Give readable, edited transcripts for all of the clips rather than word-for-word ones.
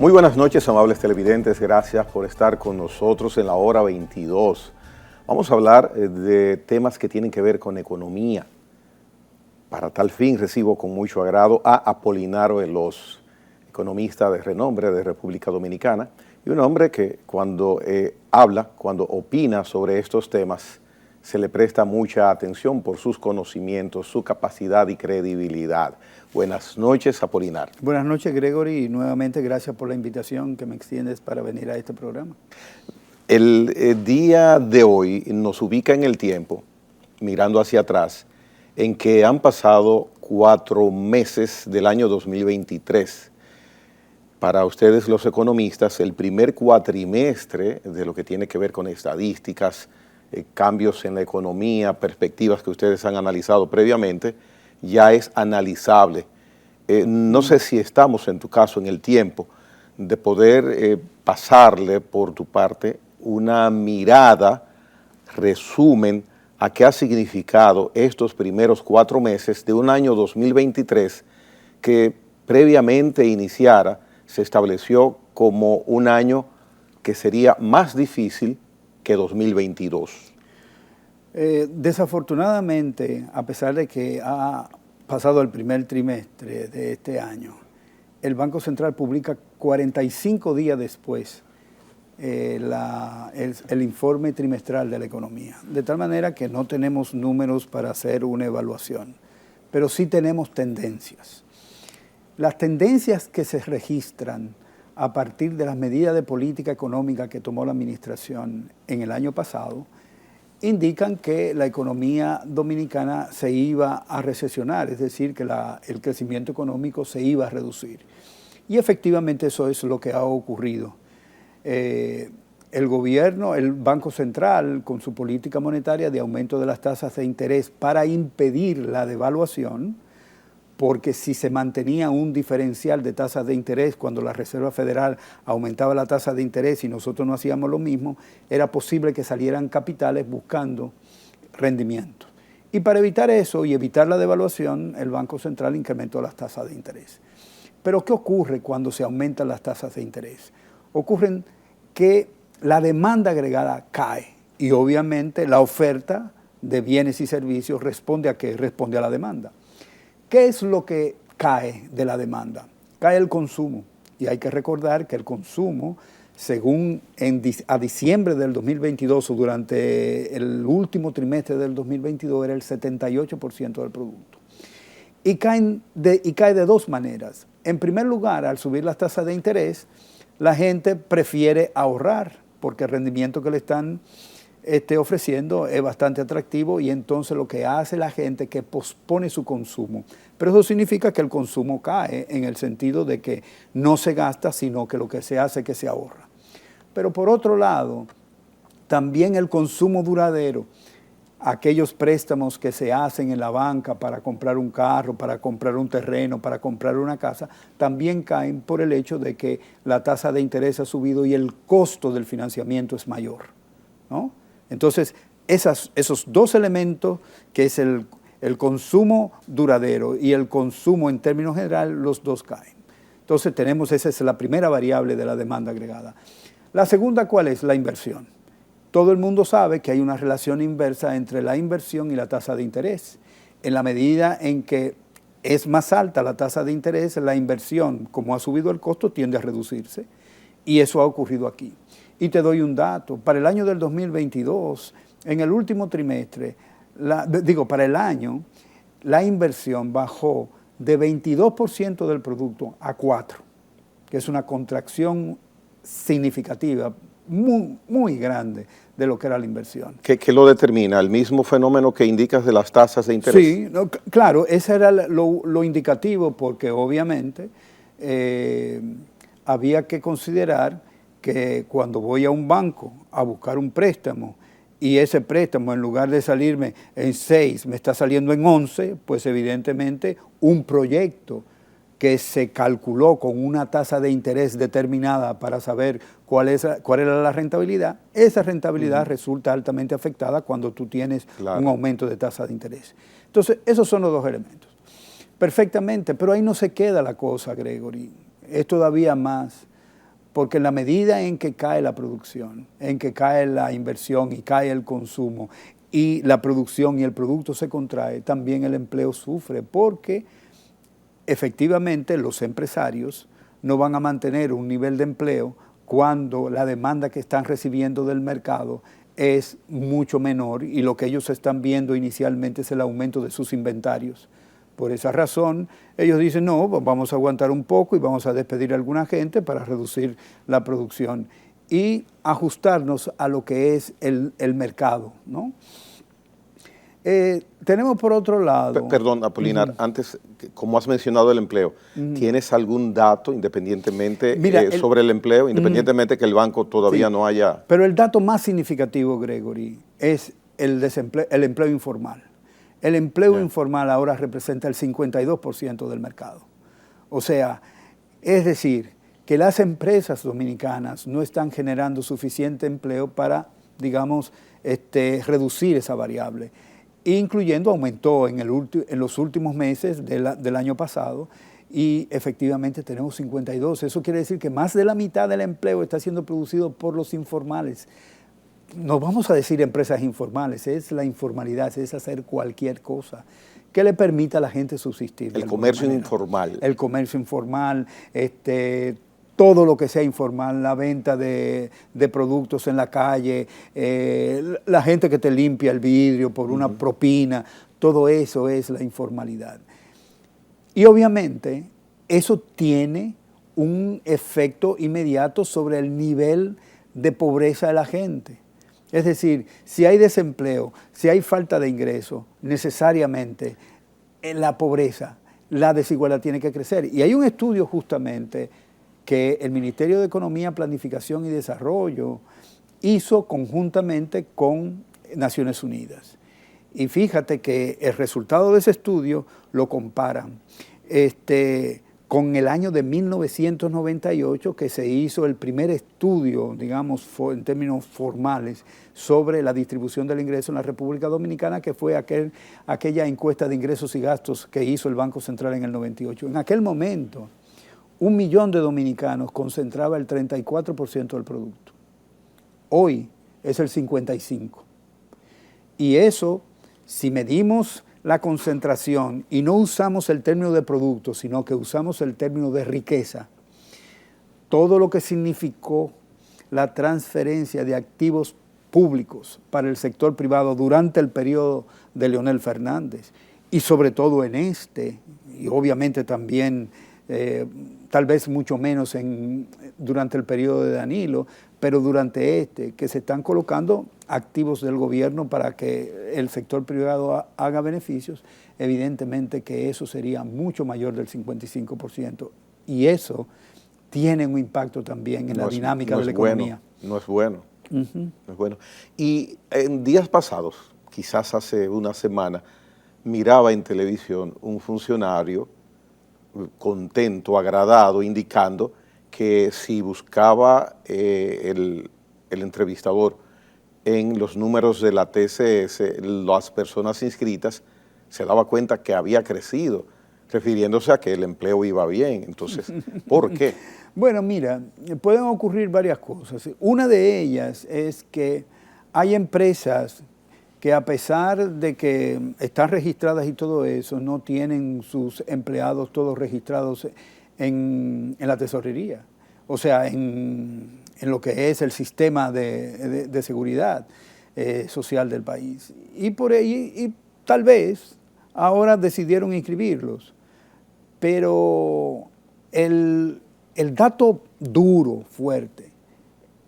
Muy buenas noches, amables televidentes. Gracias por estar con nosotros en la hora 22. Vamos a hablar de temas que tienen que ver con economía. Para tal fin recibo con mucho agrado a Apolinario Veloz, economista de renombre de República Dominicana, y un hombre que cuando habla, cuando opina sobre estos temas, se le presta mucha atención por sus conocimientos, su capacidad y credibilidad. Buenas noches, Apolinario. Buenas noches, Gregory, y nuevamente gracias por la invitación que me extiendes para venir a este programa. El día de hoy nos ubica en el tiempo, mirando hacia atrás, en que han pasado 4 meses del año 2023. Para ustedes los economistas, el primer cuatrimestre de lo que tiene que ver con estadísticas, cambios en la economía, perspectivas que ustedes han analizado previamente, ya es analizable. No sé si estamos, en tu caso, en el tiempo de poder pasarle por tu parte una mirada, resumen, a qué ha significado estos primeros 4 meses de un año 2023 que previamente iniciara se estableció como un año que sería más difícil que 2022. Desafortunadamente, a pesar de que ha pasado el primer trimestre de este año, el Banco Central publica 45 días después el informe trimestral de la economía, de tal manera que no tenemos números para hacer una evaluación, pero sí tenemos tendencias. Las tendencias que se registran a partir de las medidas de política económica que tomó la administración en el año pasado indican que la economía dominicana se iba a recesionar, es decir, que el crecimiento económico se iba a reducir. Y efectivamente eso es lo que ha ocurrido. El gobierno, el Banco Central, con su política monetaria de aumento de las tasas de interés para impedir la devaluación, porque si se mantenía un diferencial de tasas de interés cuando la Reserva Federal aumentaba la tasa de interés y nosotros no hacíamos lo mismo, era posible que salieran capitales buscando rendimientos. Y para evitar eso y evitar la devaluación, el Banco Central incrementó las tasas de interés. Pero ¿qué ocurre cuando se aumentan las tasas de interés? Ocurre que la demanda agregada cae y obviamente la oferta de bienes y servicios responde a ¿qué? Responde a la demanda. ¿Qué es lo que cae de la demanda? Cae el consumo. Y hay que recordar que el consumo, según a diciembre del 2022 o durante el último trimestre del 2022, era el 78% del producto. Y cae de dos maneras. En primer lugar, al subir las tasas de interés, la gente prefiere ahorrar porque el rendimiento que le están ofreciendo es bastante atractivo y entonces lo que hace la gente es que pospone su consumo. Pero eso significa que el consumo cae en el sentido de que no se gasta, sino que lo que se hace es que se ahorra. Pero por otro lado, también el consumo duradero, aquellos préstamos que se hacen en la banca para comprar un carro, para comprar un terreno, para comprar una casa, también caen por el hecho de que la tasa de interés ha subido y el costo del financiamiento es mayor, ¿no? Entonces, esos dos elementos, que es el consumo duradero y el consumo en términos generales, los dos caen. Entonces, esa es la primera variable de la demanda agregada. La segunda, ¿cuál es? La inversión. Todo el mundo sabe que hay una relación inversa entre la inversión y la tasa de interés. En la medida en que es más alta la tasa de interés, la inversión, como ha subido el costo, tiende a reducirse. Y eso ha ocurrido aquí. Y te doy un dato. Para el año del 2022, en el último trimestre, para el año, la inversión bajó de 22% del producto a 4%, que es una contracción significativa, muy, muy grande de lo que era la inversión. ¿Qué lo determina? ¿El mismo fenómeno que indicas de las tasas de interés? Sí, claro, ese era lo indicativo porque obviamente había que considerar que cuando voy a un banco a buscar un préstamo y ese préstamo en lugar de salirme en 6 me está saliendo en 11, pues evidentemente un proyecto que se calculó con una tasa de interés determinada para saber cuál era la rentabilidad, esa rentabilidad resulta altamente afectada cuando tú tienes un aumento de tasa de interés. Entonces, esos son los dos elementos. Perfectamente, pero ahí no se queda la cosa, Gregory. Es todavía más. porque en la medida en que cae la producción, en que cae la inversión y cae el consumo, y la producción y el producto se contrae, también el empleo sufre, porque efectivamente los empresarios no van a mantener un nivel de empleo cuando la demanda que están recibiendo del mercado es mucho menor y lo que ellos están viendo inicialmente es el aumento de sus inventarios. Por esa razón, ellos dicen, no, vamos a aguantar un poco y vamos a despedir a alguna gente para reducir la producción y ajustarnos a lo que es el mercado, ¿no? Tenemos por otro lado... Perdón, Apolinar, antes, como has mencionado el empleo, ¿tienes algún dato independientemente sobre el empleo, independientemente que el banco todavía no haya...? Pero el dato más significativo, Gregory, es el empleo informal. El empleo informal ahora representa el 52% del mercado. O sea, es decir, que las empresas dominicanas no están generando suficiente empleo para, digamos, reducir esa variable. Incluyendo, aumentó en los últimos meses del año pasado y efectivamente tenemos 52. Eso quiere decir que más de la mitad del empleo está siendo producido por los informales. No vamos a decir empresas informales, es la informalidad, es hacer cualquier cosa que le permita a la gente subsistir. El comercio informal. El comercio informal, todo lo que sea informal, la venta de productos en la calle, la gente que te limpia el vidrio por una propina, todo eso es la informalidad. Y obviamente eso tiene un efecto inmediato sobre el nivel de pobreza de la gente. Es decir, si hay desempleo, si hay falta de ingreso, necesariamente en la pobreza, la desigualdad tiene que crecer. Y hay un estudio justamente que el Ministerio de Economía, Planificación y Desarrollo hizo conjuntamente con Naciones Unidas. Y fíjate que el resultado de ese estudio lo comparan con el año de 1998, que se hizo el primer estudio, digamos, en términos formales, sobre la distribución del ingreso en la República Dominicana, que fue aquella encuesta de ingresos y gastos que hizo el Banco Central en el 98. En aquel momento, 1 millón de dominicanos concentraba el 34% del producto. Hoy es el 55%. Y eso, si medimos la concentración y no usamos el término de producto, sino que usamos el término de riqueza, todo lo que significó la transferencia de activos públicos para el sector privado durante el periodo de Leonel Fernández y sobre todo en y obviamente también tal vez mucho menos durante el periodo de Danilo, pero durante que se están colocando activos del gobierno para que el sector privado haga beneficios, evidentemente que eso sería mucho mayor del 55%. Y eso tiene un impacto también en la dinámica de la economía. No es bueno. No es bueno. Y en días pasados, quizás hace una semana, miraba en televisión un funcionario contento, agradado, indicando que si buscaba el entrevistador en los números de la TCS, las personas inscritas, se daba cuenta que había crecido, refiriéndose a que el empleo iba bien. Entonces, ¿por qué? Bueno, mira, pueden ocurrir varias cosas. Una de ellas es que hay empresas que a pesar de que están registradas y todo eso, no tienen sus empleados todos registrados en la tesorería, o sea, en lo que es el sistema de seguridad social del país. Y tal vez ahora decidieron inscribirlos, pero el dato duro, fuerte,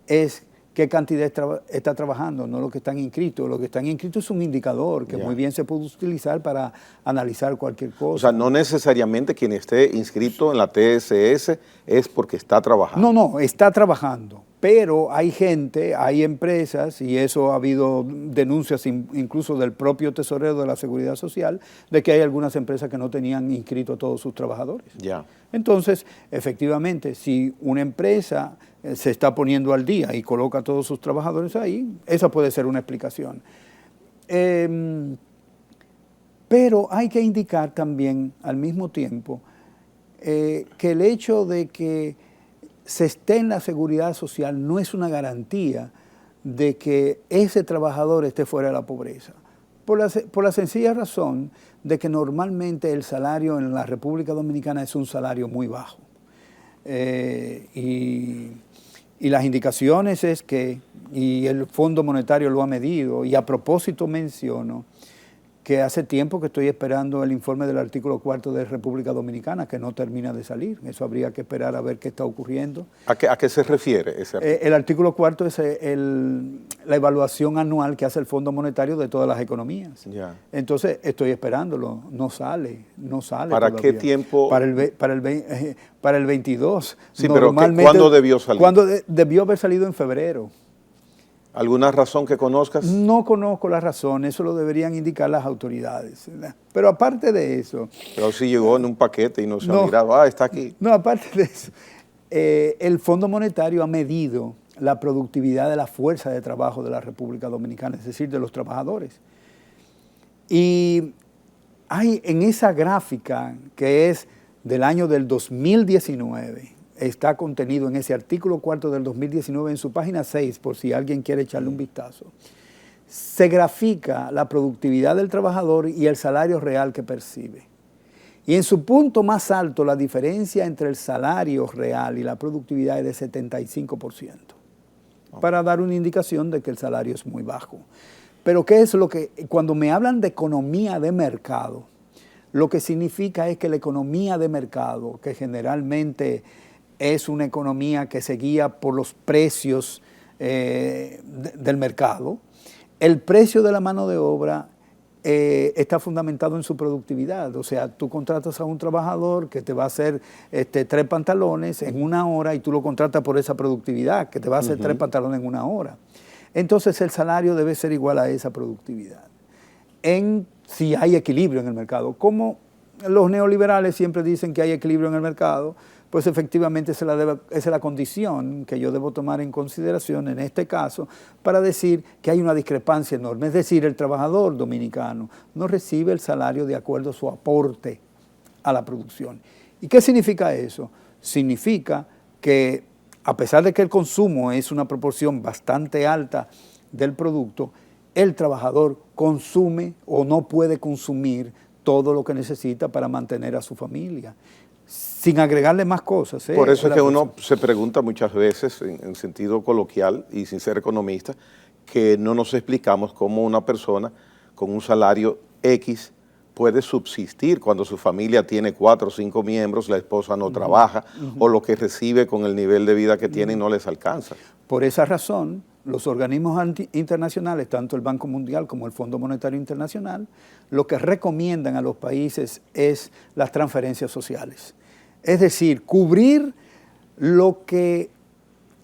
es qué cantidad está trabajando, no lo que están inscritos. Lo que están inscritos es un indicador que muy bien se puede utilizar para analizar cualquier cosa. O sea, no necesariamente quien esté inscrito en la TSS es porque está trabajando. No, está trabajando, pero hay gente, hay empresas, y eso ha habido denuncias incluso del propio tesorero de la Seguridad Social, de que hay algunas empresas que no tenían inscrito a todos sus trabajadores. Ya. Entonces, efectivamente, si una empresa se está poniendo al día y coloca a todos sus trabajadores ahí, esa puede ser una explicación. Pero hay que indicar también al mismo tiempo que el hecho de que se esté en la seguridad social no es una garantía de que ese trabajador esté fuera de la pobreza. Por la sencilla razón de que normalmente el salario en la República Dominicana es un salario muy bajo. Y las indicaciones es que, y el Fondo Monetario lo ha medido, y a propósito menciono que hace tiempo que estoy esperando el informe del artículo 4 de República Dominicana, que no termina de salir. Eso habría que esperar a ver qué está ocurriendo. ¿A qué se refiere ese artículo? El artículo 4 es la evaluación anual que hace el Fondo Monetario de todas las economías. Ya. Entonces, estoy esperándolo. No sale ¿Para todavía. qué tiempo? Para el 22. Sí, pero ¿cuándo debió salir? Debió haber salido en febrero. ¿Alguna razón que conozcas? No conozco la razón, eso lo deberían indicar las autoridades, ¿verdad? Pero aparte de eso... Pero sí llegó en un paquete y no se ha mirado, está aquí. No, aparte de eso, el Fondo Monetario ha medido la productividad de la fuerza de trabajo de la República Dominicana, es decir, de los trabajadores. Y hay en esa gráfica, que es del año del 2019, está contenido en ese artículo 4 del 2019 en su página 6, por si alguien quiere echarle un vistazo. Se grafica la productividad del trabajador y el salario real que percibe. Y en su punto más alto, la diferencia entre el salario real y la productividad es de 75%, para dar una indicación de que el salario es muy bajo. Pero ¿qué es lo que, cuando me hablan de economía de mercado, lo que significa es que la economía de mercado, que generalmente es una economía que se guía por los precios del mercado, el precio de la mano de obra está fundamentado en su productividad. O sea, tú contratas a un trabajador que te va a hacer 3 pantalones en 1 hora y tú lo contratas por esa productividad, que te va a hacer 3 pantalones en 1 hora. Entonces el salario debe ser igual a esa productividad. Si hay equilibrio en el mercado, como los neoliberales siempre dicen que hay equilibrio en el mercado, pues efectivamente esa es la condición que yo debo tomar en consideración en este caso para decir que hay una discrepancia enorme. Es decir, el trabajador dominicano no recibe el salario de acuerdo a su aporte a la producción. ¿Y qué significa eso? Significa que a pesar de que el consumo es una proporción bastante alta del producto, el trabajador consume o no puede consumir todo lo que necesita para mantener a su familia, sin agregarle más cosas. Por eso es que uno se pregunta muchas veces, en sentido coloquial y sin ser economista, que no nos explicamos cómo una persona con un salario X puede subsistir cuando su familia tiene 4 o 5 miembros, la esposa no trabaja, o lo que recibe con el nivel de vida que tiene no les alcanza. Por esa razón, los organismos internacionales, tanto el Banco Mundial como el Fondo Monetario Internacional, lo que recomiendan a los países es las transferencias sociales. Es decir, cubrir lo que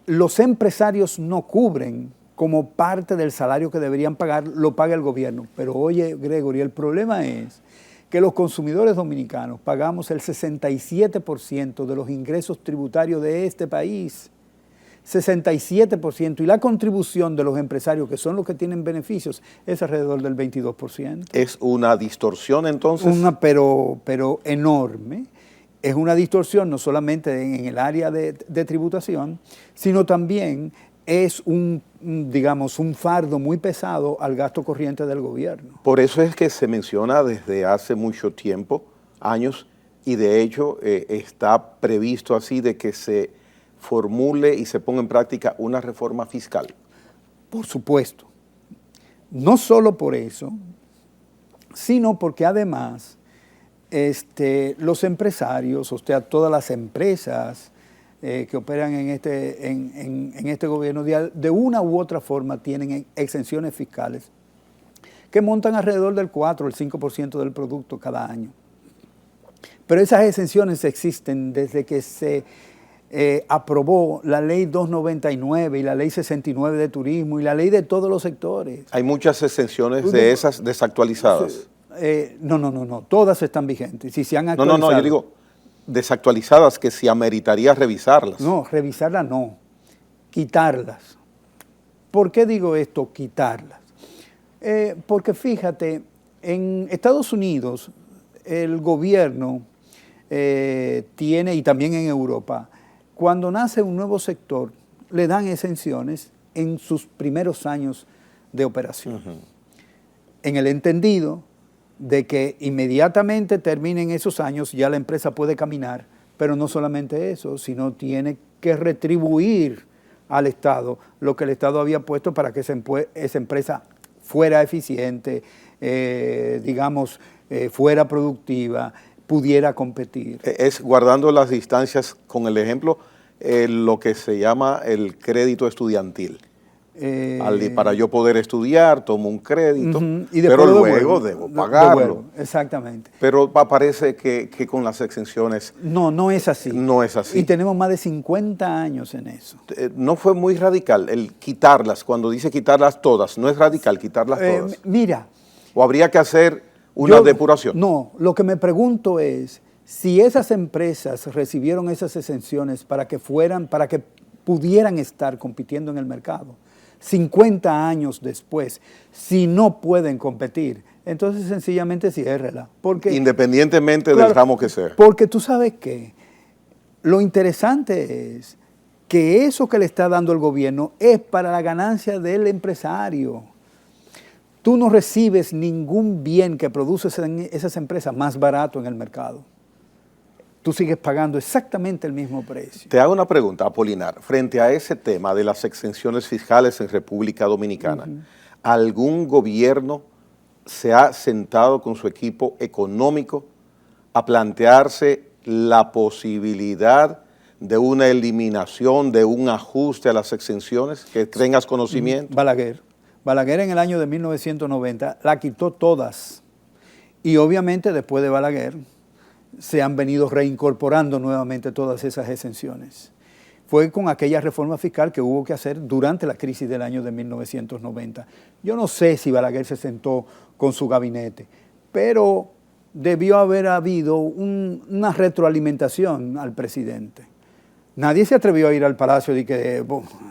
los empresarios no cubren como parte del salario que deberían pagar, lo paga el gobierno. Pero oye, Gregory, el problema es que los consumidores dominicanos pagamos el 67% de los ingresos tributarios de este país. 67%, y la contribución de los empresarios, que son los que tienen beneficios, es alrededor del 22%. ¿Es una distorsión entonces? Pero enorme. Es una distorsión no solamente en el área de tributación, sino también es un fardo muy pesado al gasto corriente del gobierno. Por eso es que se menciona desde hace mucho tiempo, años, y de hecho está previsto así de que se formule y se ponga en práctica una reforma fiscal. Por supuesto. No solo por eso, sino porque además los empresarios, o sea, todas las empresas que operan en este gobierno, de una u otra forma tienen exenciones fiscales que montan alrededor del 4 o el 5% del producto cada año. Pero esas exenciones existen desde que se aprobó la ley 299 y la ley 69 de turismo y la ley de todos los sectores. Hay muchas exenciones de esas desactualizadas. No, todas están vigentes. Si se han actualizado. No, yo digo desactualizadas que si ameritaría revisarlas. No, revisarlas no, quitarlas. ¿Por qué digo esto, quitarlas? Porque fíjate, en Estados Unidos el gobierno tiene, y también en Europa, cuando nace un nuevo sector, le dan exenciones en sus primeros años de operación. En el entendido de que inmediatamente terminen esos años, ya la empresa puede caminar, pero no solamente eso, sino tiene que retribuir al Estado lo que el Estado había puesto para que esa empresa fuera eficiente, fuera productiva, pudiera competir. Es guardando las distancias con el ejemplo, lo que se llama el crédito estudiantil. Para yo poder estudiar, tomo un crédito, pero luego debo pagarlo. Exactamente. Pero parece que con las exenciones... No es así. No es así. Y tenemos más de 50 años en eso. No fue muy radical el quitarlas, cuando dice quitarlas todas, no es radical quitarlas todas. Mira. ¿O habría que hacer una depuración? No, lo que me pregunto es, si esas empresas recibieron esas exenciones para que pudieran estar compitiendo en el mercado, 50 años después, si no pueden competir, entonces sencillamente ciérrela. Independientemente del ramo que sea. Porque tú sabes que lo interesante es que eso que le está dando el gobierno es para la ganancia del empresario. Tú no recibes ningún bien que producen esas empresas más barato en el mercado. Tú sigues pagando exactamente el mismo precio. Te hago una pregunta, Apolinar. Frente a ese tema de las exenciones fiscales en República Dominicana, ¿algún gobierno se ha sentado con su equipo económico a plantearse la posibilidad de una eliminación, de un ajuste a las exenciones? Que tengas conocimiento. Balaguer en el año de 1990 la quitó todas. Y obviamente después de Balaguer se han venido reincorporando nuevamente todas esas exenciones. Fue con aquella reforma fiscal que hubo que hacer durante la crisis del año de 1990. Yo no sé si Balaguer se sentó con su gabinete, pero debió haber habido una retroalimentación al presidente. Nadie se atrevió a ir al palacio y que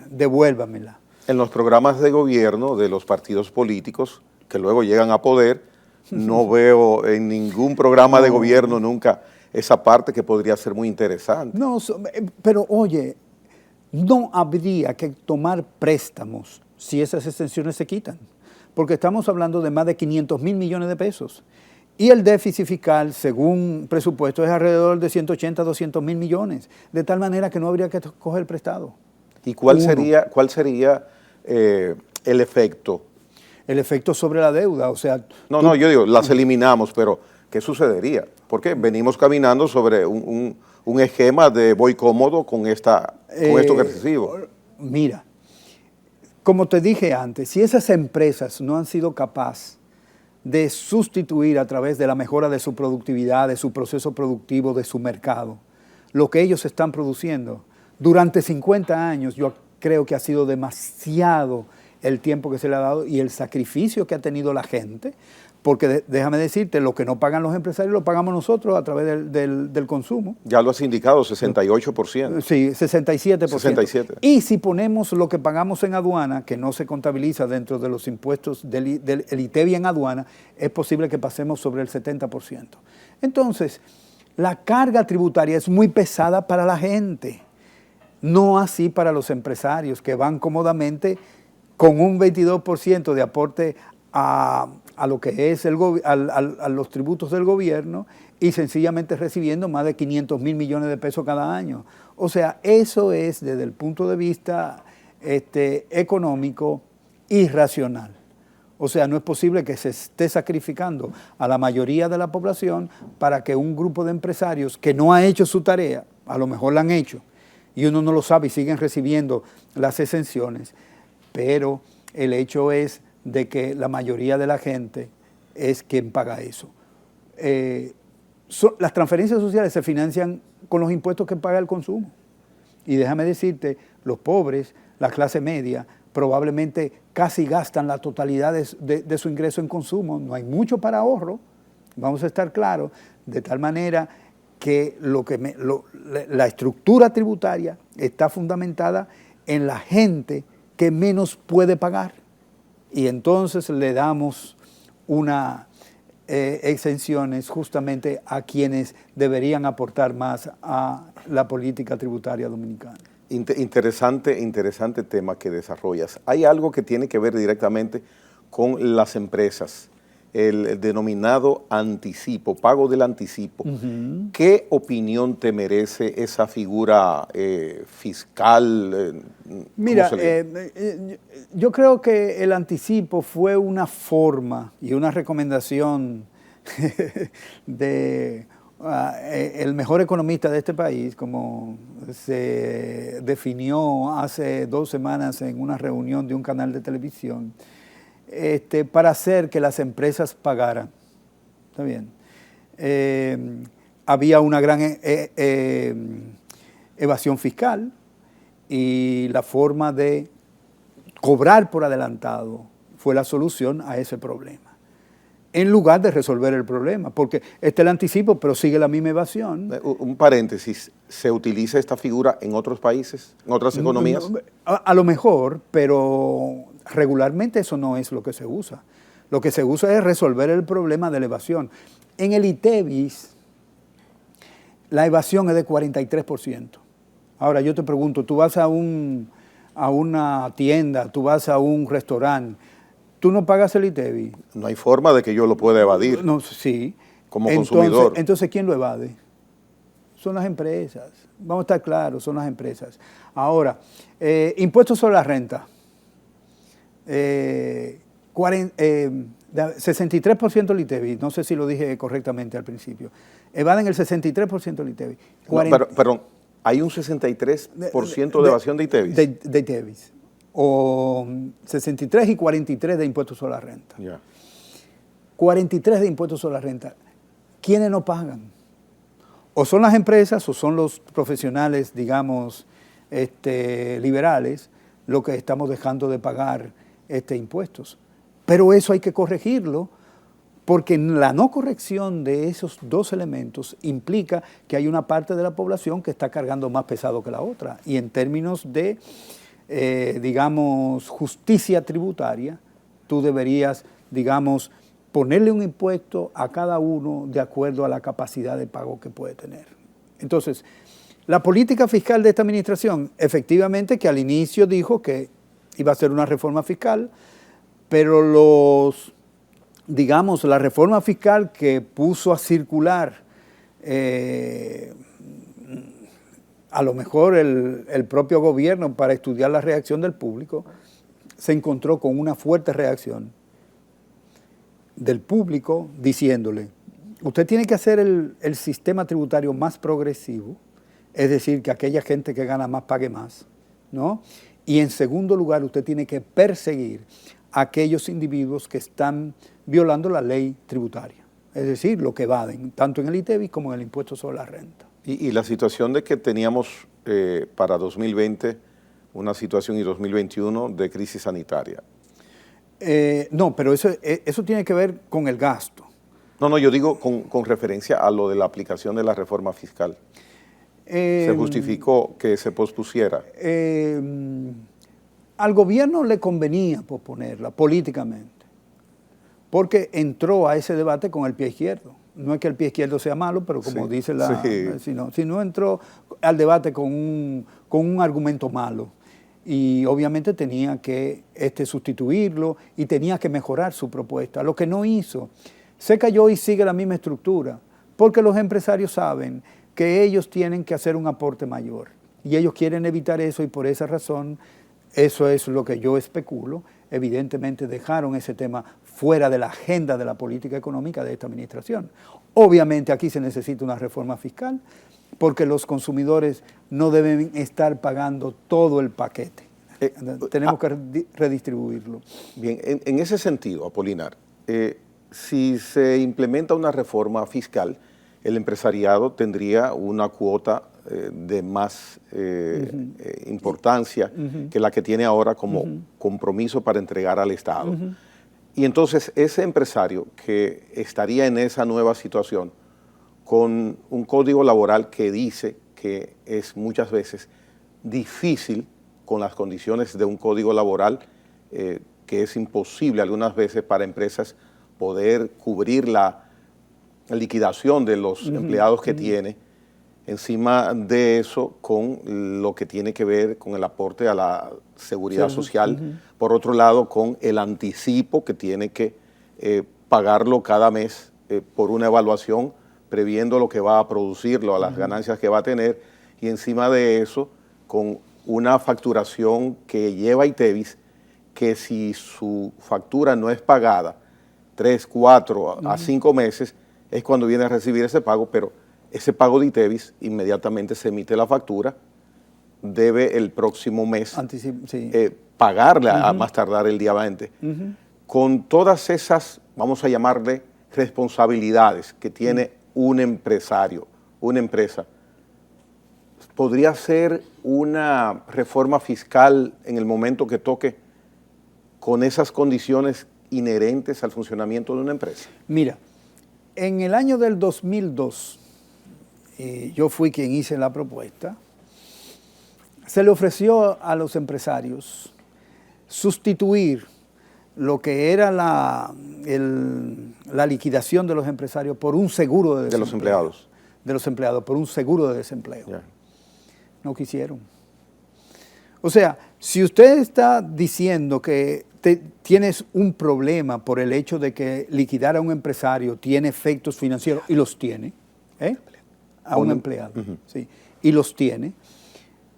devuélvamela. En los programas de gobierno de los partidos políticos que luego llegan a poder, no veo en ningún programa de gobierno nunca esa parte que podría ser muy interesante. No, pero oye, no habría que tomar préstamos si esas exenciones se quitan, porque estamos hablando de más de 500.000 millones de pesos. Y el déficit fiscal, según presupuesto, es alrededor de 180, 200.000 millones, de tal manera que no habría que coger prestado. ¿Y cuál sería el efecto? El efecto sobre la deuda, o sea... No, yo digo, las eliminamos, pero ¿qué sucedería? Porque venimos caminando sobre un esquema de voy cómodo con esto que recibo. Mira, como te dije antes, si esas empresas no han sido capaces de sustituir a través de la mejora de su productividad, de su proceso productivo, de su mercado, lo que ellos están produciendo, durante 50 años yo creo que ha sido demasiado el tiempo que se le ha dado y el sacrificio que ha tenido la gente, porque déjame decirte, lo que no pagan los empresarios lo pagamos nosotros a través del consumo. Ya lo has indicado, 68%. Sí, 67%. 67%. Y si ponemos lo que pagamos en aduana, que no se contabiliza dentro de los impuestos del ITEVI en aduana, es posible que pasemos sobre el 70%. Entonces, la carga tributaria es muy pesada para la gente, no así para los empresarios que van cómodamente con un 22% de aporte a lo que es a los tributos del gobierno y sencillamente recibiendo más de 500.000 millones de pesos cada año. O sea, eso es desde el punto de vista económico irracional. O sea, no es posible que se esté sacrificando a la mayoría de la población para que un grupo de empresarios que no ha hecho su tarea, a lo mejor la han hecho, y uno no lo sabe y siguen recibiendo las exenciones, pero el hecho es de que la mayoría de la gente es quien paga eso. Las transferencias sociales se financian con los impuestos que paga el consumo. Y déjame decirte, los pobres, la clase media, probablemente casi gastan la totalidad de su ingreso en consumo. No hay mucho para ahorro, vamos a estar claros, de tal manera que la estructura tributaria está fundamentada en la gente que menos puede pagar. Y entonces le damos una exenciones justamente a quienes deberían aportar más a la política tributaria dominicana. Interesante tema que desarrollas. Hay algo que tiene que ver directamente con las empresas, el denominado anticipo, pago del anticipo. ¿Qué opinión te merece esa figura fiscal? Mira, yo creo que el anticipo fue una forma y una recomendación de el mejor economista de este país, como se definió hace 2 semanas en una reunión de un canal de televisión, para hacer que las empresas pagaran. ¿Está bien? Había una gran evasión fiscal y la forma de cobrar por adelantado fue la solución a ese problema, en lugar de resolver el problema, porque el anticipo, pero sigue la misma evasión. Un paréntesis, ¿se utiliza esta figura en otros países, en otras economías? A lo mejor, pero regularmente eso no es lo que se usa. Lo que se usa es resolver el problema de la evasión. En el ITEVIS, la evasión es de 43%. Ahora yo te pregunto, tú vas a una tienda, tú vas a un restaurante, ¿tú no pagas el ITEVIS? No hay forma de que yo lo pueda evadir. No, sí. Como consumidor. Entonces, ¿quién lo evade? Son las empresas. Vamos a estar claros, son las empresas. Ahora, impuestos sobre la renta. 63% del ITEVIS, no sé si lo dije correctamente al principio. Evaden el 63% del ITEVIS. Perdón, ¿hay un 63% de evasión de ITEVIS? De ITEVIS. O 63 y 43 de impuestos sobre la renta. Yeah. 43 de impuestos sobre la renta. ¿Quiénes no pagan? O son las empresas o son los profesionales, digamos, liberales, lo que estamos dejando de pagar impuestos. Pero eso hay que corregirlo, porque la no corrección de esos 2 elementos implica que hay una parte de la población que está cargando más pesado que la otra. Y en términos de, digamos, justicia tributaria, tú deberías, digamos, ponerle un impuesto a cada uno de acuerdo a la capacidad de pago que puede tener. Entonces, la política fiscal de esta administración, efectivamente que al inicio dijo que iba a ser una reforma fiscal, pero la reforma fiscal que puso a circular, a lo mejor el propio gobierno para estudiar la reacción del público, se encontró con una fuerte reacción del público diciéndole, usted tiene que hacer el sistema tributario más progresivo, es decir, que aquella gente que gana más pague más, ¿no? Y en segundo lugar, usted tiene que perseguir a aquellos individuos que están violando la ley tributaria, es decir, lo que evaden, tanto en el ITEVIS como en el impuesto sobre la renta. Y la situación de que teníamos para 2020 una situación y 2021 de crisis sanitaria. No, pero eso tiene que ver con el gasto. No, yo digo con referencia a lo de la aplicación de la reforma fiscal. ¿Se justificó que se pospusiera? Al gobierno le convenía posponerla políticamente, porque entró a ese debate con el pie izquierdo. No es que el pie izquierdo sea malo, pero como dice si no entró al debate con un argumento malo. Y obviamente tenía que sustituirlo y tenía que mejorar su propuesta. Lo que no hizo, se cayó y sigue la misma estructura, porque los empresarios saben que ellos tienen que hacer un aporte mayor. Y ellos quieren evitar eso y por esa razón, eso es lo que yo especulo, evidentemente dejaron ese tema fuera de la agenda de la política económica de esta administración. Obviamente aquí se necesita una reforma fiscal, porque los consumidores no deben estar pagando todo el paquete. Tenemos que redistribuirlo. Bien, en ese sentido, Apolinar, si se implementa una reforma fiscal, el empresariado tendría una cuota de más importancia que la que tiene ahora como compromiso para entregar al Estado. Y entonces ese empresario que estaría en esa nueva situación con un código laboral que dice que es muchas veces difícil con las condiciones de un código laboral, que es imposible algunas veces para empresas poder cubrir la liquidación de los empleados que tiene. Encima de eso, con lo que tiene que ver con el aporte a la seguridad social. Por otro lado, con el anticipo que tiene que pagarlo cada mes por una evaluación, previendo lo que va a producirlo, a las ganancias que va a tener. Y encima de eso, con una facturación que lleva ITEVIS, que si su factura no es pagada 3, 4 a 5 meses, es cuando viene a recibir ese pago, pero ese pago de ITEVIS inmediatamente se emite la factura, debe el próximo mes pagarla a más tardar el día 20. Con todas esas, vamos a llamarle responsabilidades que tiene un empresario, una empresa, ¿podría ser una reforma fiscal en el momento que toque con esas condiciones inherentes al funcionamiento de una empresa? Mira, en el año del 2002, yo fui quien hice la propuesta, se le ofreció a los empresarios sustituir lo que era la liquidación de los empresarios por un seguro de desempleo. De los empleados. De los empleados, por un seguro de desempleo. Yeah. No quisieron. O sea, si usted está diciendo que tienes un problema por el hecho de que liquidar a un empresario tiene efectos financieros, y los tiene, a un empleado, sí, y los tiene,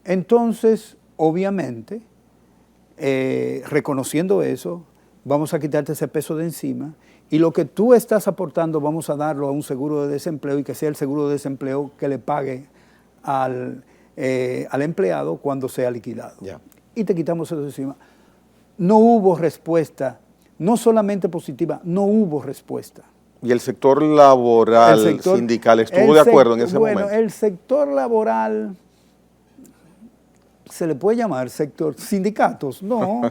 entonces, obviamente, reconociendo eso, vamos a quitarte ese peso de encima, y lo que tú estás aportando vamos a darlo a un seguro de desempleo, y que sea el seguro de desempleo que le pague al empleado cuando sea liquidado. Yeah. Y te quitamos eso de encima. No hubo respuesta, no solamente positiva, no hubo respuesta. ¿Y el sector laboral sindical estuvo de acuerdo en ese momento? Bueno, el sector laboral, ¿se le puede llamar sector? ¿Sindicatos? No,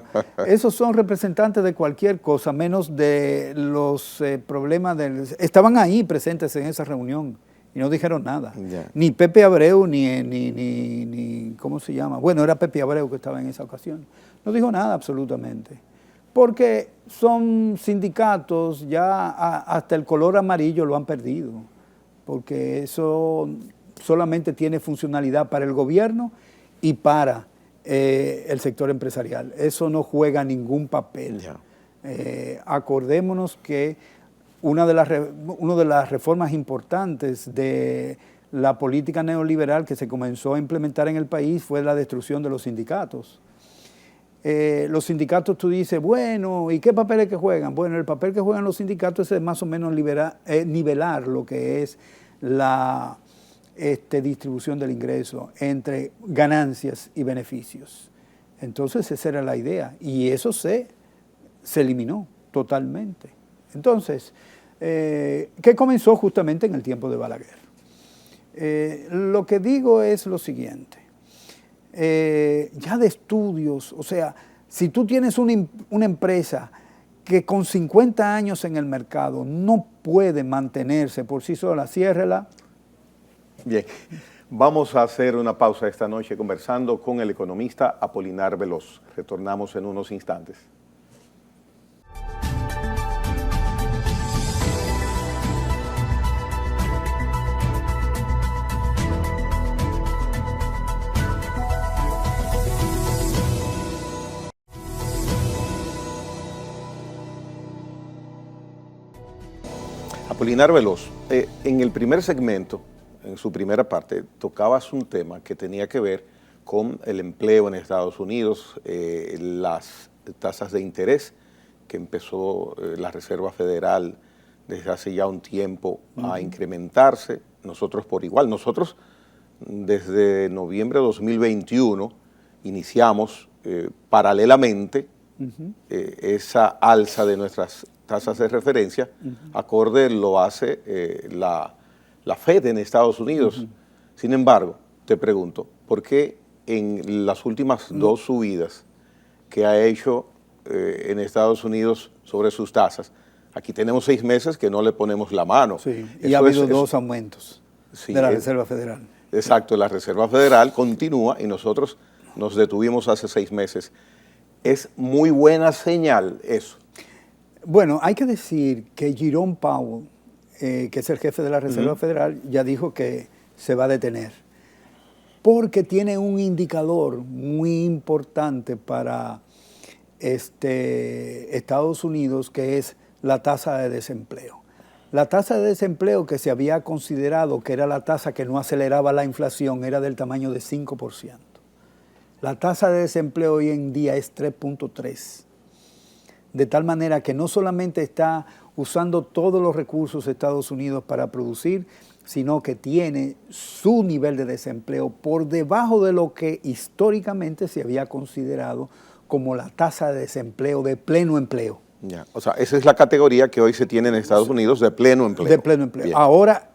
esos son representantes de cualquier cosa, menos de los problemas estaban ahí presentes en esa reunión y no dijeron nada. Yeah. Ni Pepe Abreu, ni ¿cómo se llama? Bueno, era Pepe Abreu que estaba en esa ocasión. No dijo nada absolutamente. Porque son sindicatos, ya hasta el color amarillo lo han perdido, porque eso solamente tiene funcionalidad para el gobierno y para el sector empresarial. Eso no juega ningún papel. Yeah. Acordémonos que una de las reformas importantes de la política neoliberal que se comenzó a implementar en el país fue la destrucción de los sindicatos. Los sindicatos, tú dices, bueno, ¿y qué papeles que juegan? Bueno, el papel que juegan los sindicatos es más o menos nivelar lo que es la distribución del ingreso entre ganancias y beneficios. Entonces esa era la idea y eso se eliminó totalmente. Entonces, ¿qué comenzó justamente en el tiempo de Balaguer? Lo que digo es lo siguiente. Ya de estudios, o sea, si tú tienes una empresa que con 50 años en el mercado no puede mantenerse por sí sola, ciérrela. Bien, vamos a hacer una pausa esta noche conversando con el economista Apolinar Veloz. Retornamos en unos instantes. Apolinar Veloz, en el primer segmento, en su primera parte, tocabas un tema que tenía que ver con el empleo en Estados Unidos, las tasas de interés que empezó la Reserva Federal desde hace ya un tiempo a incrementarse, nosotros por igual. Nosotros desde noviembre de 2021 iniciamos paralelamente esa alza de nuestras tasas de referencia, acorde lo hace la Fed en Estados Unidos. Sin embargo, te pregunto, ¿por qué en las últimas dos subidas que ha hecho en Estados Unidos sobre sus tasas, aquí tenemos 6 meses que no le ponemos la mano? Sí, y ha habido dos aumentos de la Reserva Federal. Exacto, la Reserva Federal continúa y nosotros nos detuvimos hace 6 meses. ¿Es muy buena señal eso? Bueno, hay que decir que Jerome Powell, que es el jefe de la Reserva Federal, ya dijo que se va a detener, porque tiene un indicador muy importante para Estados Unidos, que es la tasa de desempleo. La tasa de desempleo que se había considerado que era la tasa que no aceleraba la inflación era del tamaño de 5%. La tasa de desempleo hoy en día es 3.3%. De tal manera que no solamente está usando todos los recursos de Estados Unidos para producir, sino que tiene su nivel de desempleo por debajo de lo que históricamente se había considerado como la tasa de desempleo de pleno empleo. Ya. O sea, esa es la categoría que hoy se tiene en Estados Unidos de pleno empleo. De pleno empleo. Bien. Ahora,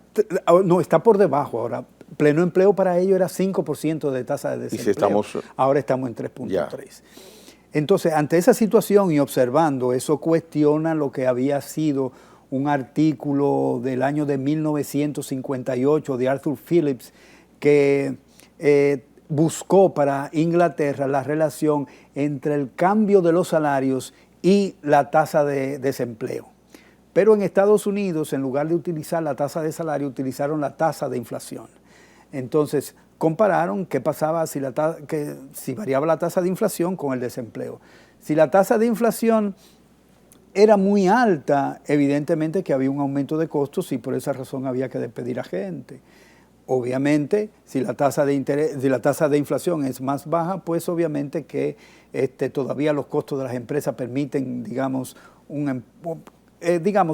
no, está por debajo. Ahora, pleno empleo para ellos era 5% de tasa de desempleo. Y si estamos, ahora estamos en 3.3%. Entonces, ante esa situación y observando, eso cuestiona lo que había sido un artículo del año de 1958 de Arthur Phillips que buscó para Inglaterra la relación entre el cambio de los salarios y la tasa de desempleo. Pero en Estados Unidos, en lugar de utilizar la tasa de salario, utilizaron la tasa de inflación. Entonces, compararon qué pasaba si variaba la tasa de inflación con el desempleo. Si la tasa de inflación era muy alta, evidentemente que había un aumento de costos y por esa razón había que despedir a gente. Obviamente, si la tasa de inflación es más baja, pues obviamente que todavía los costos de las empresas permiten, digamos,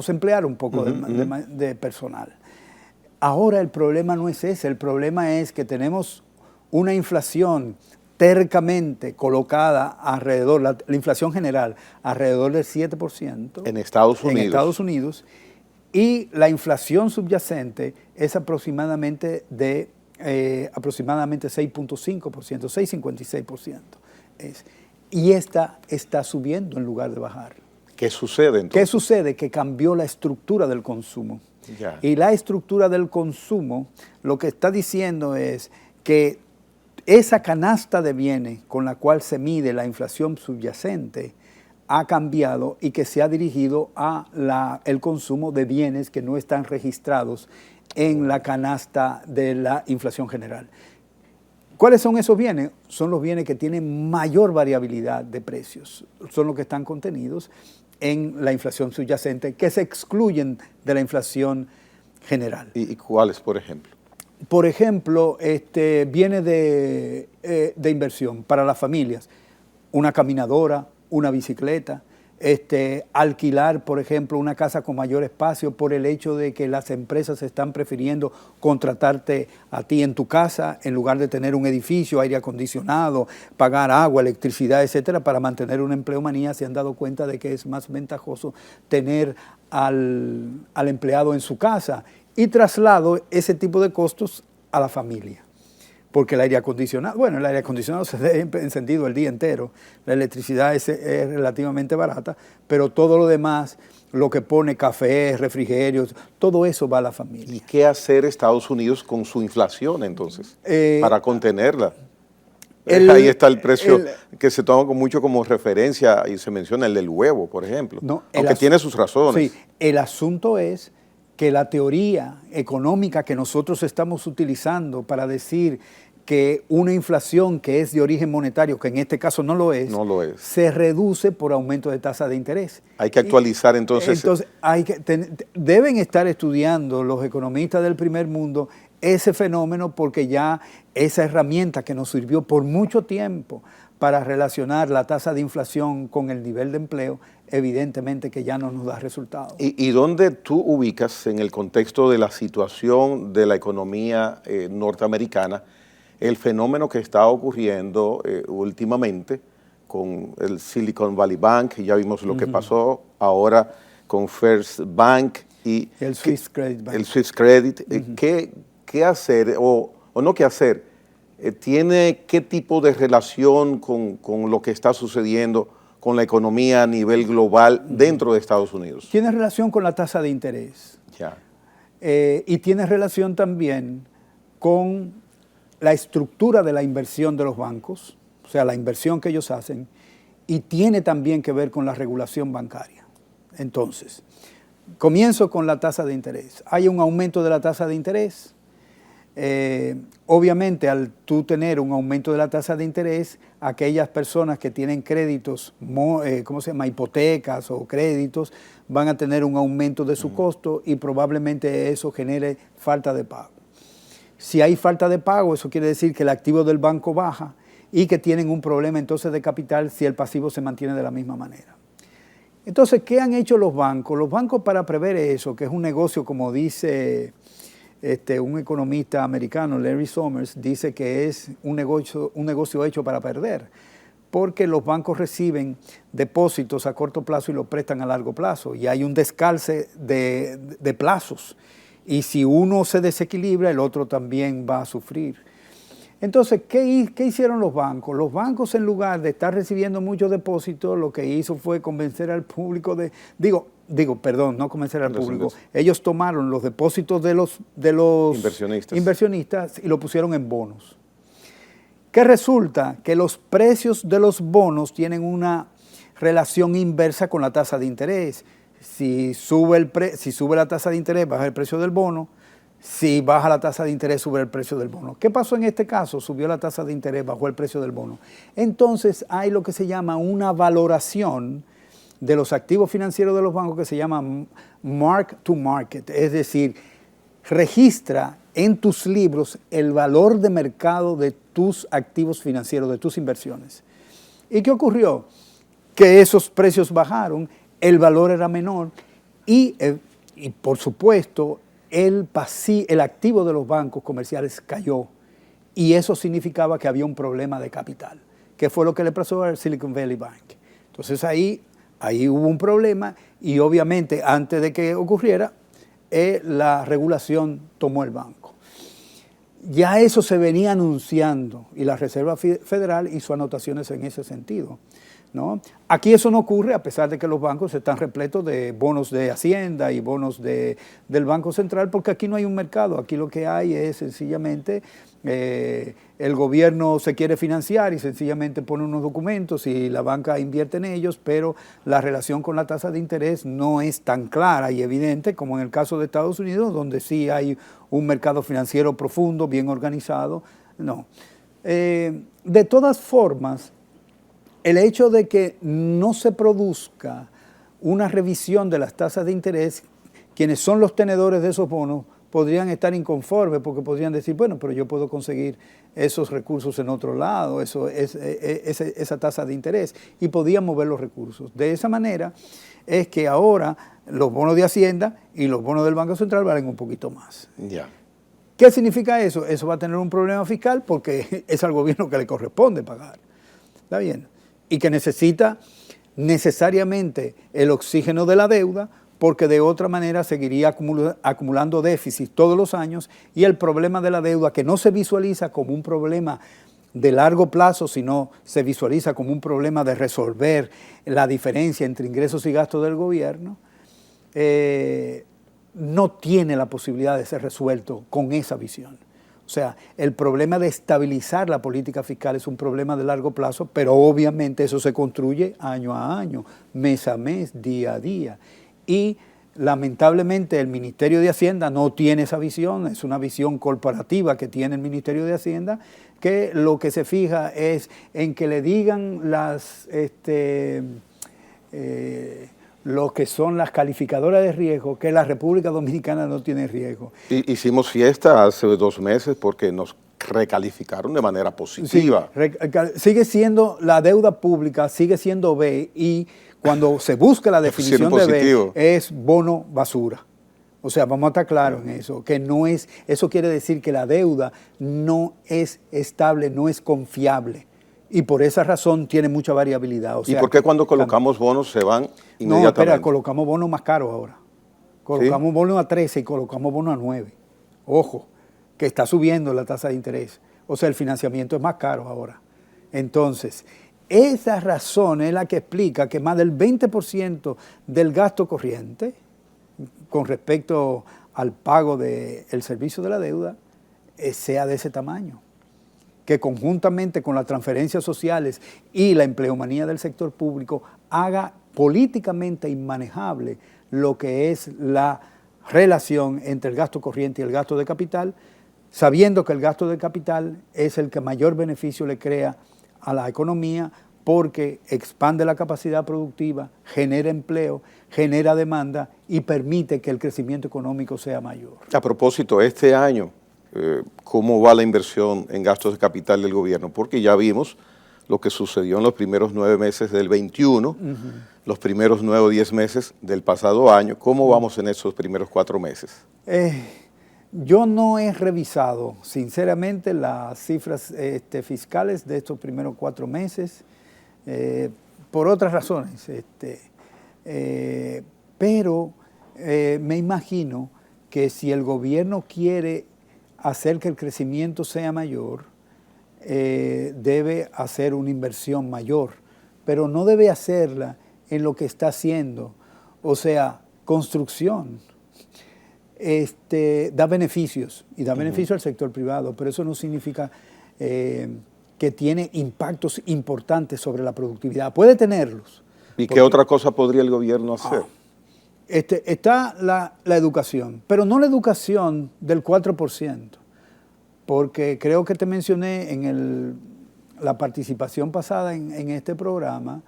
emplear un poco de personal. Ahora el problema no es ese, el problema es que tenemos una inflación tercamente colocada alrededor, la inflación general, alrededor del 7%. En Estados Unidos. En Estados Unidos. Y la inflación subyacente es aproximadamente 6.5%, 6,56%. Y esta está subiendo en lugar de bajar. ¿Qué sucede entonces? ¿Qué sucede? Que cambió la estructura del consumo. Ya. Y la estructura del consumo lo que está diciendo es que esa canasta de bienes con la cual se mide la inflación subyacente ha cambiado y que se ha dirigido a el consumo de bienes que no están registrados en la canasta de la inflación general. ¿Cuáles son esos bienes? Son los bienes que tienen mayor variabilidad de precios, son los que están contenidos en la inflación subyacente, que se excluyen de la inflación general. ¿Y cuáles, por ejemplo? Por ejemplo, bienes de inversión para las familias, una caminadora, una bicicleta, alquilar, por ejemplo, una casa con mayor espacio por el hecho de que las empresas están prefiriendo contratarte a ti en tu casa en lugar de tener un edificio, aire acondicionado, pagar agua, electricidad, etcétera, para mantener una empleomanía. Se han dado cuenta de que es más ventajoso tener al empleado en su casa y traslado ese tipo de costos a la familia. Porque el aire acondicionado se deja encendido el día entero, la electricidad es relativamente barata, pero todo lo demás, lo que pone café, refrigerios, todo eso va a la familia. ¿Y qué hacer Estados Unidos con su inflación entonces, para contenerla? Ahí está el precio que se toma mucho como referencia y se menciona el del huevo, por ejemplo, aunque tiene sus razones. Sí, el asunto es que la teoría económica que nosotros estamos utilizando para decir que una inflación que es de origen monetario, que en este caso no lo es, se reduce por aumento de tasa de interés. Hay que actualizar entonces. Entonces deben estar estudiando los economistas del primer mundo ese fenómeno, porque ya esa herramienta que nos sirvió por mucho tiempo para relacionar la tasa de inflación con el nivel de empleo, evidentemente que ya no nos da resultados. ¿Y dónde tú ubicas en el contexto de la situación de la economía norteamericana el fenómeno que está ocurriendo últimamente con el Silicon Valley Bank? Ya vimos lo que pasó ahora con First Bank y el Swiss Credit Bank. El Swiss Credit. ¿Qué hacer o no qué hacer? ¿Tiene qué tipo de relación con lo que está sucediendo con la economía a nivel global dentro de Estados Unidos? Tiene relación con la tasa de interés. Ya. Y tiene relación también con la estructura de la inversión de los bancos, o sea, la inversión que ellos hacen, y tiene también que ver con la regulación bancaria. Entonces, comienzo con la tasa de interés. Hay un aumento de la tasa de interés. Obviamente, al tú tener un aumento de la tasa de interés, aquellas personas que tienen créditos, ¿cómo se llama?, hipotecas o créditos, van a tener un aumento de su costo y probablemente eso genere falta de pago. Si hay falta de pago, eso quiere decir que el activo del banco baja y que tienen un problema entonces de capital si el pasivo se mantiene de la misma manera. Entonces, ¿qué han hecho los bancos? Los bancos, para prever eso, que es un negocio, como dice un economista americano, Larry Summers, dice que es un negocio hecho para perder, porque los bancos reciben depósitos a corto plazo y los prestan a largo plazo, y hay un descalce de plazos, y si uno se desequilibra, el otro también va a sufrir. Entonces, ¿qué hicieron los bancos? Los bancos, en lugar de estar recibiendo muchos depósitos, lo que hizo fue convencer al público no convencer al público. Ellos tomaron los depósitos de los inversionistas y lo pusieron en bonos. ¿Qué resulta? Que los precios de los bonos tienen una relación inversa con la tasa de interés. Si sube la tasa de interés, baja el precio del bono. Si baja la tasa de interés, sube el precio del bono. ¿Qué pasó en este caso? Subió la tasa de interés, bajó el precio del bono. Entonces hay lo que se llama una valoración de los activos financieros de los bancos que se llama mark to market, es decir, registra en tus libros el valor de mercado de tus activos financieros, de tus inversiones. ¿Y qué ocurrió? Que esos precios bajaron, el valor era menor y por supuesto, el activo de los bancos comerciales cayó y eso significaba que había un problema de capital, que fue lo que le pasó al Silicon Valley Bank. Entonces ahí hubo un problema y obviamente antes de que ocurriera, la regulación tomó el banco. Ya eso se venía anunciando y la Reserva Federal hizo anotaciones en ese sentido, ¿no? Aquí eso no ocurre a pesar de que los bancos están repletos de bonos de Hacienda y bonos del Banco Central, porque aquí no hay un mercado, aquí lo que hay es sencillamente el gobierno se quiere financiar y sencillamente pone unos documentos y la banca invierte en ellos, pero la relación con la tasa de interés no es tan clara y evidente como en el caso de Estados Unidos, donde sí hay un mercado financiero profundo, bien organizado. No. De todas formas, el hecho de que no se produzca una revisión de las tasas de interés, quienes son los tenedores de esos bonos podrían estar inconformes porque podrían decir, bueno, pero yo puedo conseguir esos recursos en otro lado, esa tasa de interés, y podían mover los recursos. De esa manera es que ahora los bonos de Hacienda y los bonos del Banco Central valen un poquito más. Yeah. ¿Qué significa eso? Eso va a tener un problema fiscal porque es al gobierno que le corresponde pagar. ¿Está bien? Y que necesita necesariamente el oxígeno de la deuda, porque de otra manera seguiría acumulando déficit todos los años, y el problema de la deuda, que no se visualiza como un problema de largo plazo, sino se visualiza como un problema de resolver la diferencia entre ingresos y gastos del gobierno, no tiene la posibilidad de ser resuelto con esa visión. O sea, el problema de estabilizar la política fiscal es un problema de largo plazo, pero obviamente eso se construye año a año, mes a mes, día a día. Y lamentablemente el Ministerio de Hacienda no tiene esa visión, es una visión corporativa que tiene el Ministerio de Hacienda, que lo que se fija es en que le digan lo que son las calificadoras de riesgo, que la República Dominicana no tiene riesgo. Hicimos fiesta hace 2 meses porque nos recalificaron de manera positiva. Sí, sigue siendo, la deuda pública sigue siendo B, y cuando se busca la definición de B es bono basura. O sea, vamos a estar claros en eso, que no es, eso quiere decir que la deuda no es estable, no es confiable. Y por esa razón tiene mucha variabilidad. O sea, ¿y por qué cuando colocamos bonos se van inmediatamente? No, espera, colocamos bonos más caros ahora. Colocamos ¿sí? bonos a 13 y colocamos bonos a 9. Ojo, que está subiendo la tasa de interés. O sea, el financiamiento es más caro ahora. Entonces, esa razón es la que explica que más del 20% del gasto corriente, con respecto al pago del servicio de la deuda, sea de ese tamaño. Que conjuntamente con las transferencias sociales y la empleomanía del sector público haga políticamente inmanejable lo que es la relación entre el gasto corriente y el gasto de capital, sabiendo que el gasto de capital es el que mayor beneficio le crea a la economía porque expande la capacidad productiva, genera empleo, genera demanda y permite que el crecimiento económico sea mayor. A propósito, este año, ¿cómo va la inversión en gastos de capital del gobierno? Porque ya vimos lo que sucedió en los primeros 9 meses del 21, los primeros 9 o 10 meses del pasado año. ¿Cómo vamos en esos primeros 4 meses? Yo no he revisado, sinceramente, las cifras fiscales de estos primeros 4 meses, por otras razones. Pero me imagino que si el gobierno quiere hacer que el crecimiento sea mayor, debe hacer una inversión mayor, pero no debe hacerla en lo que está haciendo, o sea, construcción. Da beneficios, y da beneficio al sector privado, pero eso no significa que tiene impactos importantes sobre la productividad. Puede tenerlos. ¿Y qué otra cosa podría el gobierno hacer? Está la educación, pero no la educación del 4%, porque creo que te mencioné en la participación pasada en este programa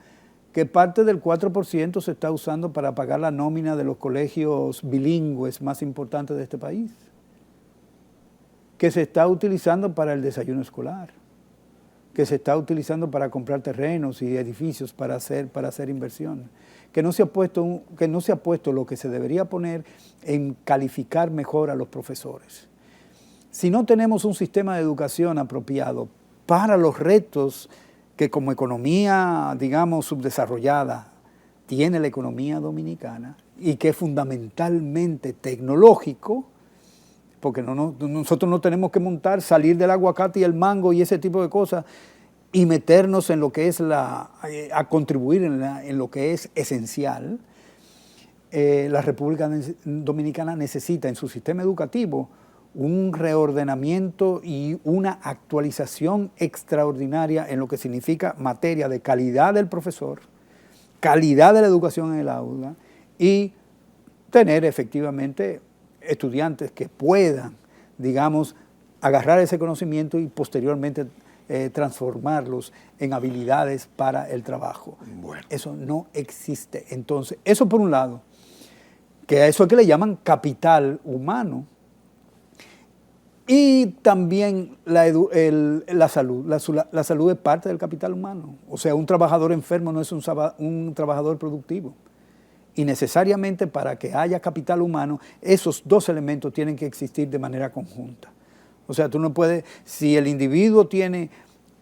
que parte del 4% se está usando para pagar la nómina de los colegios bilingües más importantes de este país, que se está utilizando para el desayuno escolar, que se está utilizando para comprar terrenos y edificios para hacer inversión, que no se ha puesto lo que se debería poner en calificar mejor a los profesores. Si no tenemos un sistema de educación apropiado para los retos que como economía, digamos, subdesarrollada, tiene la economía dominicana y que es fundamentalmente tecnológico, porque nosotros no tenemos que salir del aguacate y el mango y ese tipo de cosas y meternos en lo que es a contribuir en lo que es esencial. La República Dominicana necesita en su sistema educativo un reordenamiento y una actualización extraordinaria en lo que significa materia de calidad del profesor, calidad de la educación en el aula y tener efectivamente estudiantes que puedan, digamos, agarrar ese conocimiento y posteriormente transformarlos en habilidades para el trabajo. Bueno. Eso no existe. Entonces, eso por un lado, que a eso es que le llaman capital humano. Y también la salud. La salud es parte del capital humano. O sea, un trabajador enfermo no es un trabajador productivo. Y necesariamente para que haya capital humano, esos dos elementos tienen que existir de manera conjunta. O sea, tú no puedes, si el individuo tiene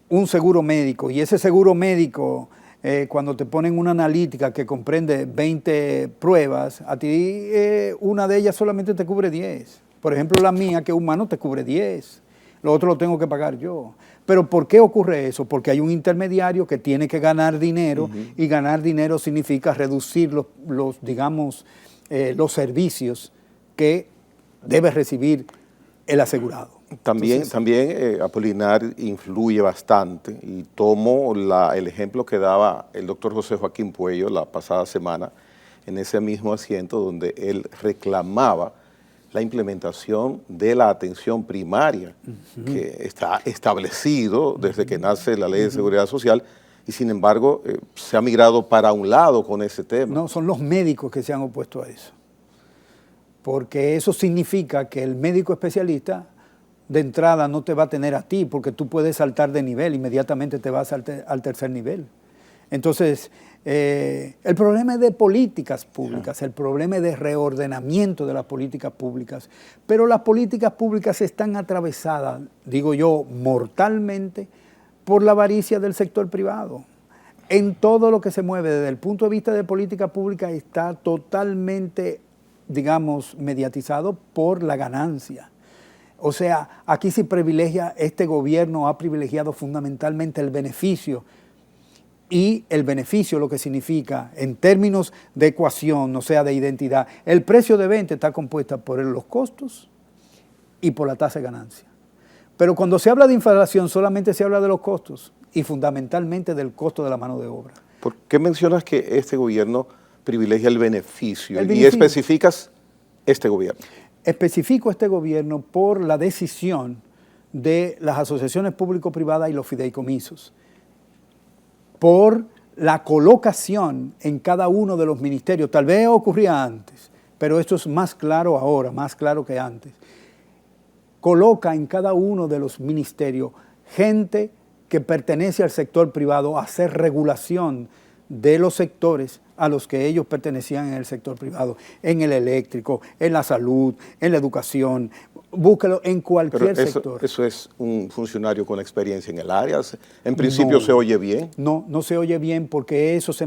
un seguro médico y ese seguro médico, cuando te ponen una analítica que comprende 20 pruebas, a ti una de ellas solamente te cubre 10. Por ejemplo, la mía, que es humano, te cubre 10. Lo otro lo tengo que pagar yo. ¿Pero por qué ocurre eso? Porque hay un intermediario que tiene que ganar dinero y ganar dinero significa reducir los servicios que debe recibir el asegurado. También Apolinar influye bastante y tomo el ejemplo que daba el doctor José Joaquín Puello la pasada semana en ese mismo asiento donde él reclamaba la implementación de la atención primaria, que está establecido desde que nace la Ley de Seguridad Social, y sin embargo se ha migrado para un lado con ese tema. No, son los médicos que se han opuesto a eso, porque eso significa que el médico especialista de entrada no te va a tener a ti, porque tú puedes saltar de nivel, inmediatamente te vas al tercer nivel. Entonces, el problema es de políticas públicas, el problema es de reordenamiento de las políticas públicas, pero las políticas públicas están atravesadas, digo yo, mortalmente por la avaricia del sector privado. En todo lo que se mueve desde el punto de vista de política pública está totalmente, digamos, mediatizado por la ganancia. O sea, aquí se privilegia, este gobierno ha privilegiado fundamentalmente el beneficio. Y el beneficio, lo que significa, en términos de ecuación, o sea, de identidad, el precio de venta está compuesta por los costos y por la tasa de ganancia. Pero cuando se habla de inflación, solamente se habla de los costos y fundamentalmente del costo de la mano de obra. ¿Por qué mencionas que este gobierno privilegia el beneficio? El Y beneficio. especificas este gobierno. Especifico este gobierno por la decisión de las asociaciones público-privadas y los fideicomisos, por la colocación en cada uno de los ministerios. Tal vez ocurría antes, pero esto es más claro ahora, más claro que antes. Coloca en cada uno de los ministerios gente que pertenece al sector privado a hacer regulación de los sectores a los que ellos pertenecían en el sector privado, en el eléctrico, en la salud, en la educación, búsquelo en cualquier sector. Eso es un funcionario con experiencia en el área. En principio se oye bien. No, no se oye bien porque esos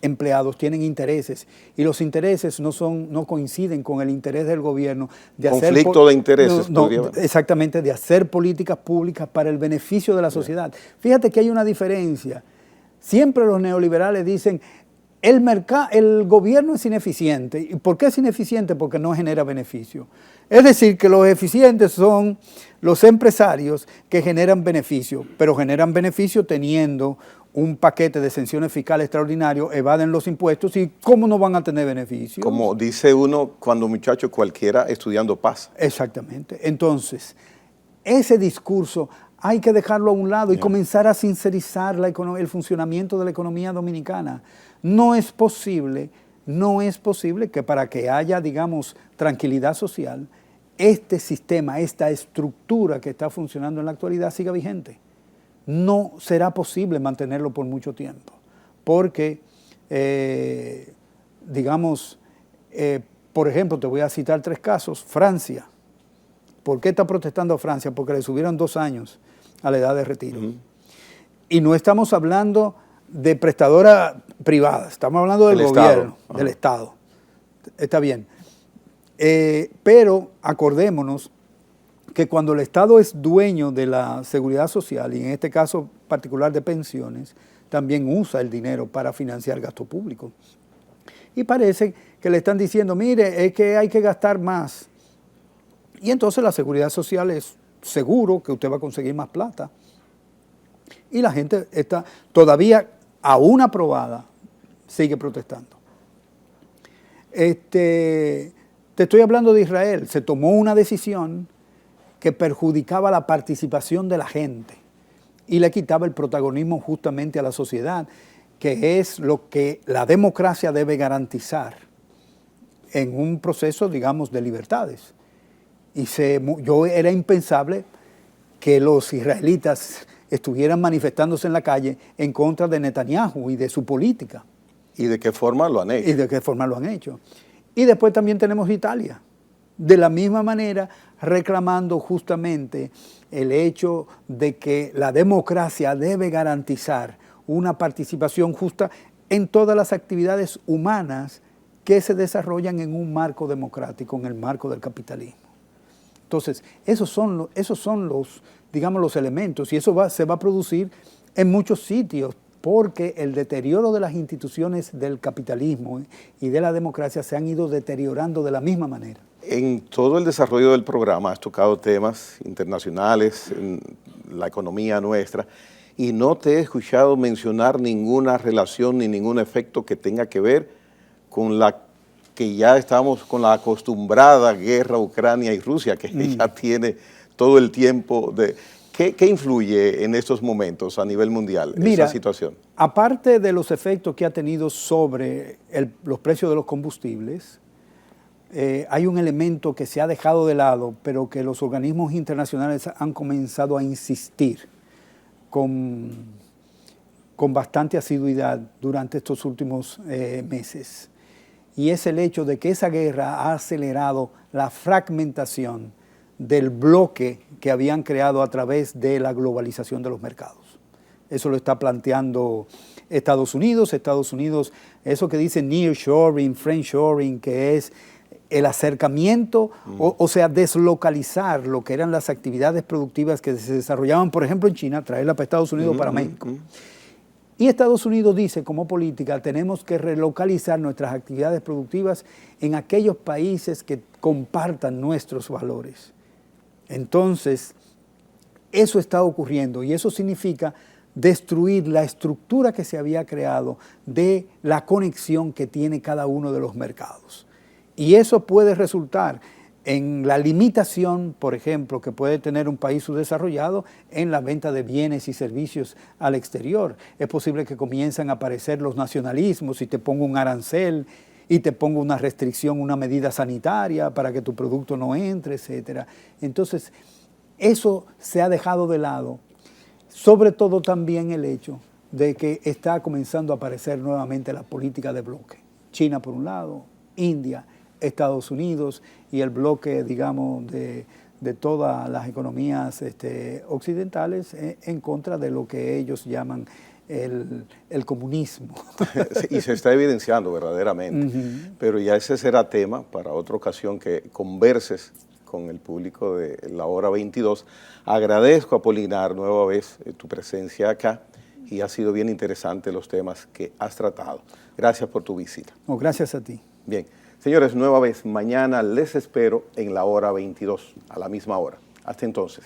empleados tienen intereses y los intereses no coinciden con el interés del gobierno de hacer Conflicto de intereses. Exactamente, de hacer políticas públicas para el beneficio de la sociedad. Fíjate que hay una diferencia. Siempre los neoliberales dicen el gobierno es ineficiente. ¿Y por qué es ineficiente? Porque no genera beneficio. Es decir, que los eficientes son los empresarios que generan beneficio, pero generan beneficio teniendo un paquete de exenciones fiscales extraordinario, evaden los impuestos y ¿cómo no van a tener beneficio? Como dice uno, cuando muchacho cualquiera estudiando pasa. Exactamente. Entonces, ese discurso hay que dejarlo a un lado y comenzar a sincerizar el funcionamiento de la economía dominicana. No es posible que para que haya, digamos, tranquilidad social, este sistema, esta estructura que está funcionando en la actualidad siga vigente. No será posible mantenerlo por mucho tiempo, porque, por ejemplo, te voy a citar 3 casos. Francia. ¿Por qué está protestando Francia? Porque le subieron 2 años a la edad de retiro. Y no estamos hablando de prestadora privada, estamos hablando del gobierno, del Estado. Está bien. Pero acordémonos que cuando el Estado es dueño de la seguridad social, y en este caso particular de pensiones, también usa el dinero para financiar gasto público. Y parece que le están diciendo, mire, es que hay que gastar más. Y entonces la seguridad social es seguro que usted va a conseguir más plata. Y la gente está todavía, aún aprobada, sigue protestando. Te estoy hablando de Israel. Se tomó una decisión que perjudicaba la participación de la gente y le quitaba el protagonismo justamente a la sociedad, que es lo que la democracia debe garantizar en un proceso, digamos, de libertades. Era impensable que los israelitas estuvieran manifestándose en la calle en contra de Netanyahu y de su política. ¿Y de qué forma lo han hecho? Y después también tenemos Italia, de la misma manera reclamando justamente el hecho de que la democracia debe garantizar una participación justa en todas las actividades humanas que se desarrollan en un marco democrático, en el marco del capitalismo. Entonces, esos son los, digamos, los elementos, y eso se va a producir en muchos sitios, porque el deterioro de las instituciones del capitalismo y de la democracia se han ido deteriorando de la misma manera. En todo el desarrollo del programa has tocado temas internacionales, en la economía nuestra, y no te he escuchado mencionar ninguna relación ni ningún efecto que tenga que ver con que ya estamos con la acostumbrada guerra Ucrania y Rusia, que ya tiene todo el tiempo de... ¿Qué influye en estos momentos a nivel mundial esa situación? Aparte de los efectos que ha tenido sobre los precios de los combustibles, hay un elemento que se ha dejado de lado, pero que los organismos internacionales han comenzado a insistir con bastante asiduidad durante estos últimos meses. Y es el hecho de que esa guerra ha acelerado la fragmentación del bloque que habían creado a través de la globalización de los mercados. Eso lo está planteando Estados Unidos, eso que dice nearshoring, friendshoring, que es el acercamiento, o sea, deslocalizar lo que eran las actividades productivas que se desarrollaban, por ejemplo, en China, traerla para Estados Unidos, para México. Y Estados Unidos dice, como política, tenemos que relocalizar nuestras actividades productivas en aquellos países que compartan nuestros valores. Entonces, eso está ocurriendo y eso significa destruir la estructura que se había creado de la conexión que tiene cada uno de los mercados. Y eso puede resultar en la limitación, por ejemplo, que puede tener un país subdesarrollado en la venta de bienes y servicios al exterior. Es posible que comiencen a aparecer los nacionalismos y te ponga un arancel y te ponga una restricción, una medida sanitaria para que tu producto no entre, etc. Entonces, eso se ha dejado de lado, sobre todo también el hecho de que está comenzando a aparecer nuevamente la política de bloque. China por un lado, India, Estados Unidos y el bloque, digamos, de todas las economías occidentales en contra de lo que ellos llaman el comunismo. Y se está evidenciando verdaderamente. Pero ya ese será tema para otra ocasión que converses con el público de la hora 22. Agradezco, Apolinar, nueva vez tu presencia acá y ha sido bien interesante los temas que has tratado. Gracias por tu visita. No, gracias a ti. Bien. Señores, nueva vez, mañana les espero en la hora 22, a la misma hora. Hasta entonces.